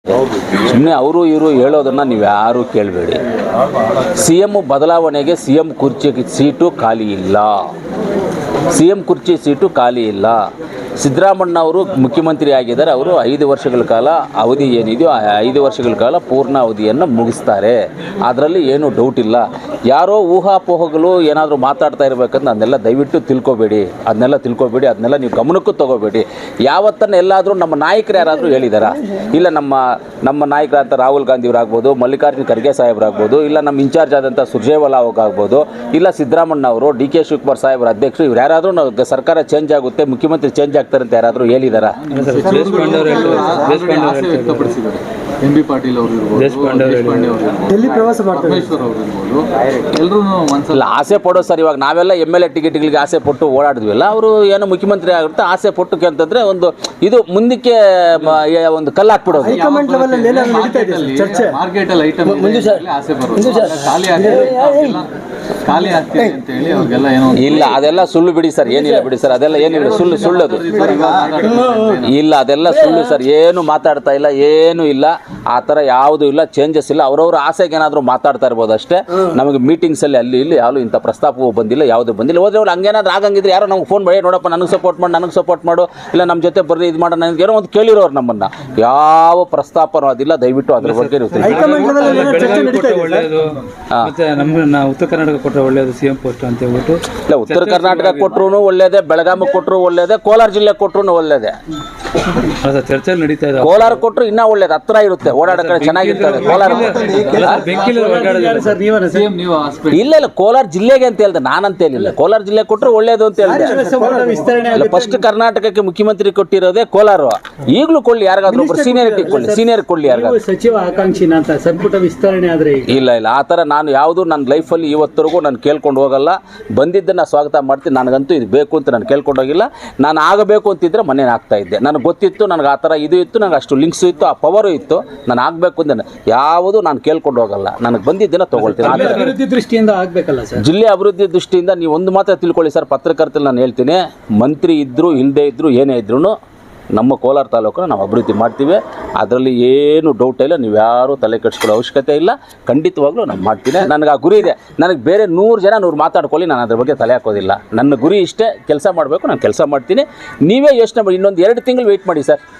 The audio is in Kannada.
ಸುಮ್ಮನೆ ಅವರು ಇವರು ಹೇಳೋದನ್ನು ನೀವು ಯಾರೂ ಕೇಳಬೇಡಿ. ಸಿ ಎಮ್ ಬದಲಾವಣೆಗೆ ಸಿ ಎಮ್ ಕುರ್ಚಿ ಸೀಟು ಖಾಲಿ ಇಲ್ಲ. ಸಿ ಎಮ್ ಕುರ್ಚಿ ಸೀಟು ಖಾಲಿ ಇಲ್ಲ. ಸಿದ್ದರಾಮಣ್ಣ ಅವರು ಮುಖ್ಯಮಂತ್ರಿ ಆಗಿದ್ದಾರೆ. ಅವರು 5 ವರ್ಷಗಳ ಕಾಲ ಅವಧಿ ಏನಿದೆಯೋ ಆ 5 ವರ್ಷಗಳ ಕಾಲ ಪೂರ್ಣ ಅವಧಿಯನ್ನು ಮುಗಿಸ್ತಾರೆ. ಅದರಲ್ಲಿ ಏನೂ ಡೌಟ್ ಇಲ್ಲ. ಯಾರೋ ಊಹಾಪೋಹಗಳು ಏನಾದರೂ ಮಾತಾಡ್ತಾ ಇರಬೇಕಂದ್ರೆ ಅದನ್ನೆಲ್ಲ ದಯವಿಟ್ಟು ತಿಳ್ಕೊಬೇಡಿ. ಅದನ್ನೆಲ್ಲ ನೀವು ಗಮನಕ್ಕೂ ತೊಗೋಬೇಡಿ. ಯಾವತ್ತನ್ನು ಎಲ್ಲಾದರೂ ನಮ್ಮ ನಾಯಕರು ಯಾರಾದರೂ ಹೇಳಿದಾರಾ? ಇಲ್ಲ ನಮ್ಮ ನಾಯಕರಂತ ರಾಹುಲ್ ಗಾಂಧಿಯವರಾಗ್ಬೋದು, ಮಲ್ಲಿಕಾರ್ಜುನ ಖರ್ಗೆ ಸಾಹೇಬರಾಗ್ಬೋದು, ಇಲ್ಲ ನಮ್ಮ ಇನ್ಚಾರ್ಜ್ ಆದಂಥ ಸುರ್ಜೇವಾಲಾ ಆಗ್ಬೋದು, ಇಲ್ಲ ಸಿದ್ದರಾಮಣ್ಣ ಅವರು, ಡಿ ಕೆ ಶಿವಕುಮಾರ್ ಸಾಹೇಬರ ಅಧ್ಯಕ್ಷರು, ಇವ್ರು ಯಾರಾದರೂ ಸರ್ಕಾರ ಚೇಂಜ್ ಆಗುತ್ತೆ, ಮುಖ್ಯಮಂತ್ರಿ ಚೇಂಜ್ ಆಗ್ತಾರೆ ಅಂತ ಯಾರಾದರೂ ಹೇಳಿದಾರಾ? MB ಪಾಟೀಲ್ ಅವರು ಡೆಲ್ಲಿ ಪ್ರವಾಸ ಮಾಡ್ತಾರೆ. ಇಲ್ಲ, ಆಸೆ ಪಡೋ ಸರ್. ಇವಾಗ ನಾವೆಲ್ಲ MLA ಟಿಕೆಟ್ಗಳಿಗೆ ಆಸೆ ಪಟ್ಟು ಓಡಾಡಿದ್ವಿಲ್ಲ. ಅವರು ಏನೋ ಮುಖ್ಯಮಂತ್ರಿ ಆಗುತ್ತೆ ಆಸೆ ಪಟ್ಟು ಅಂತಂದ್ರೆ ಒಂದು ಇದು ಮುಂದಕ್ಕೆ ಒಂದು ಕಲ್ಲು ಹಾಕ್ಬಿಡೋದು. ಇಲ್ಲ, ಅದೆಲ್ಲ ಸುಳ್ಳು ಬಿಡಿ ಸರ್. ಏನಿಲ್ಲ ಬಿಡಿ ಸರ್, ಅದೆಲ್ಲ ಏನಿಲ್ಲ, ಸುಳ್ಳದು. ಇಲ್ಲ, ಅದೆಲ್ಲ ಸುಳ್ಳು ಸರ್. ಏನು ಮಾತಾಡ್ತಾ ಇಲ್ಲ, ಏನು ಇಲ್ಲ, ಆ ಥರ ಯಾವುದೂ ಇಲ್ಲ, ಚೇಂಜಸ್ ಇಲ್ಲ. ಅವ್ರವ್ರ ಆಸೆಗೆ ಏನಾದರೂ ಮಾತಾಡ್ತಾ ಇರ್ಬೋದು ಅಷ್ಟೇ. ನಮಗೆ ಮೀಟಿಂಗ್ಸಲ್ಲಿ ಅಲ್ಲಿ ಇಲ್ಲಿ ಯಾವುದು ಇಂಥ ಪ್ರಸ್ತಾಪವೂ ಬಂದಿಲ್ಲ, ಯಾವುದೂ ಬಂದಿಲ್ಲ. ಹೋದ್ರೆ ಅವ್ರು ಹಂಗೇನಾದ್ರು ಆಗಂಗಿದ್ರೆ ಯಾರೋ ನಮ್ಗೆ ಫೋನ್ ಮಾಡಿ, ನೋಡಪ್ಪ ನನಗೆ ಸಪೋರ್ಟ್ ಮಾಡು, ಇಲ್ಲ ನಮ್ಮ ಜೊತೆ ಬರ್ರಿ, ಇದು ಮಾಡೋ, ನನಗೆ ಏನೋ ಒಂದು ಕೇಳಿರೋರು ನಮ್ಮನ್ನು. ಯಾವ ಪ್ರಸ್ತಾಪನೂ ಅದಿಲ್ಲ. ದಯವಿಟ್ಟು ಅದ್ರ ಬಗ್ಗೆ ಉತ್ತರ ಕರ್ನಾಟಕ ಕೊಟ್ಟರೆ ಒಳ್ಳೆಯದು CM ಪೋಸ್ಟ್ ಅಂತ ಹೇಳ್ಬಿಟ್ಟು. ಇಲ್ಲ, ಉತ್ತರ ಕರ್ನಾಟಕ ಕೊಟ್ಟರು ಒಳ್ಳೇದೇ, ಬೆಳಗಾವಿ ಕೊಟ್ಟರು ಒಳ್ಳೇದೇ, ಕೋಲಾರ ಜಿಲ್ಲೆ ಕೊಟ್ಟರು ಒಳ್ಳೇದೇ. ಚರ್ಚೆ ನಡೀತಾ ಇದೆ. ಕೋಲಾರ ಕೊಟ್ಟರು ಇನ್ನೂ ಒಳ್ಳೇದು, ಹತ್ರ ಇರುತ್ತೆ, ಓಡಾಡಕ್ಕೆ ಚೆನ್ನಾಗಿರ್ತದೆ. ಕೋಲಾರ ಇಲ್ಲ, ಕೋಲಾರ ಜಿಲ್ಲೆಗೆ ಅಂತ ಹೇಳ್ದೆ, ನಾನಂತ ಹೇಳಿಲ್ಲ. ಕೋಲಾರ ಜಿಲ್ಲೆ ಕೊಟ್ಟರು ಒಳ್ಳೇದು ಅಂತ ಹೇಳಿದೆ. ಫಸ್ಟ್ ಕರ್ನಾಟಕಕ್ಕೆ ಮುಖ್ಯಮಂತ್ರಿ ಕೊಟ್ಟಿರೋದೇ ಕೋಲಾರ. ಈಗಲೂ ಕೊಳ್ಳಿ, ಯಾರಿಗಾದ್ರೂ ಸೀನಿಯರ್ ಕೊಳ್ಳಿ ಯಾರಿಗಾದ್ರೂ. ಸಚಿವ ಆಕಾಂಕ್ಷಿನ ಅಂತ ಸಂಪುಟ ವಿಸ್ತರಣೆ ಆದ್ರೆ ಇಲ್ಲ, ಆ ಥರ ನಾನು ಯಾವುದು ನನ್ನ ಲೈಫಲ್ಲಿ ಇವತ್ತರೆಗೂ ನಾನು ಕೇಳ್ಕೊಂಡು ಹೋಗಲ್ಲ. ಬಂದಿದ್ದನ್ನು ಸ್ವಾಗತ ಮಾಡ್ತೀನಿ. ನನಗಂತೂ ಇದು ಬೇಕು ಅಂತ ನಾನು ಕೇಳ್ಕೊಂಡು ಹೋಗಿಲ್ಲ. ನಾನು ಆಗಬೇಕು ಅಂತಿದ್ರೆ ಮನೇನ ಆಗ್ತಾ ಇದ್ದೆ. ನನಗೆ ಗೊತ್ತಿತ್ತು, ನನಗೆ ಆ ಥರ ಇದು ಇತ್ತು, ನನಗೆ ಅಷ್ಟು ಲಿಂಕ್ಸು ಇತ್ತು, ಆ ಪವರು ಇತ್ತು. ನಾನು ಆಗಬೇಕು ಅಂತ ಯಾವುದು ನಾನು ಕೇಳ್ಕೊಂಡು ಹೋಗಲ್ಲ. ನನಗೆ ಬಂದಿದ್ದನ್ನು ತೊಗೊಳ್ತೀನಿ. ಅಭಿವೃದ್ಧಿ ದೃಷ್ಟಿಯಿಂದ ಆಗಬೇಕಲ್ಲ ಸರ್. ಜಿಲ್ಲೆ ಅಭಿವೃದ್ಧಿ ದೃಷ್ಟಿಯಿಂದ ನೀವು ಒಂದು ಮಾತ್ರ ತಿಳ್ಕೊಳ್ಳಿ ಸರ್, ಪತ್ರಕರ್ತಲ್ಲಿ ನಾನು ಹೇಳ್ತೀನಿ, ಮಂತ್ರಿ ಇದ್ದರೂ ಇಲ್ಲದೇ ಇದ್ದರೂ ಏನೇ ಇದ್ರೂ ನಮ್ಮ ಕೋಲಾರ ತಾಲೂಕನ್ನು ನಾವು ಅಭಿವೃದ್ಧಿ ಮಾಡ್ತೀವಿ. ಅದರಲ್ಲಿ ಏನು ಡೌಟ್ ಇಲ್ಲ. ನೀವು ಯಾರೂ ತಲೆ ಕೆಡಿಸ್ಕೊಳ್ಳೋ ಅವಶ್ಯಕತೆ ಇಲ್ಲ. ಖಂಡಿತವಾಗ್ಲೂ ನಾನು ಮಾಡ್ತೀನಿ. ನನಗೆ ಆ ಗುರಿ ಇದೆ. ನನಗೆ ಬೇರೆ 100 ಜನ 100 ಮಾತಾಡ್ಕೊಳ್ಳಿ, ನಾನು ಅದ್ರ ಬಗ್ಗೆ ತಲೆ ಹಾಕೋದಿಲ್ಲ. ನನ್ನ ಗುರಿ ಇಷ್ಟೇ, ಕೆಲಸ ಮಾಡಬೇಕು, ನಾನು ಕೆಲಸ ಮಾಡ್ತೀನಿ. ನೀವೇ ಯೋಚನೆ ಮಾಡಿ. ಇನ್ನೊಂದು 2 ತಿಂಗಳು ವೆಯ್ಟ್ ಮಾಡಿ ಸರ್.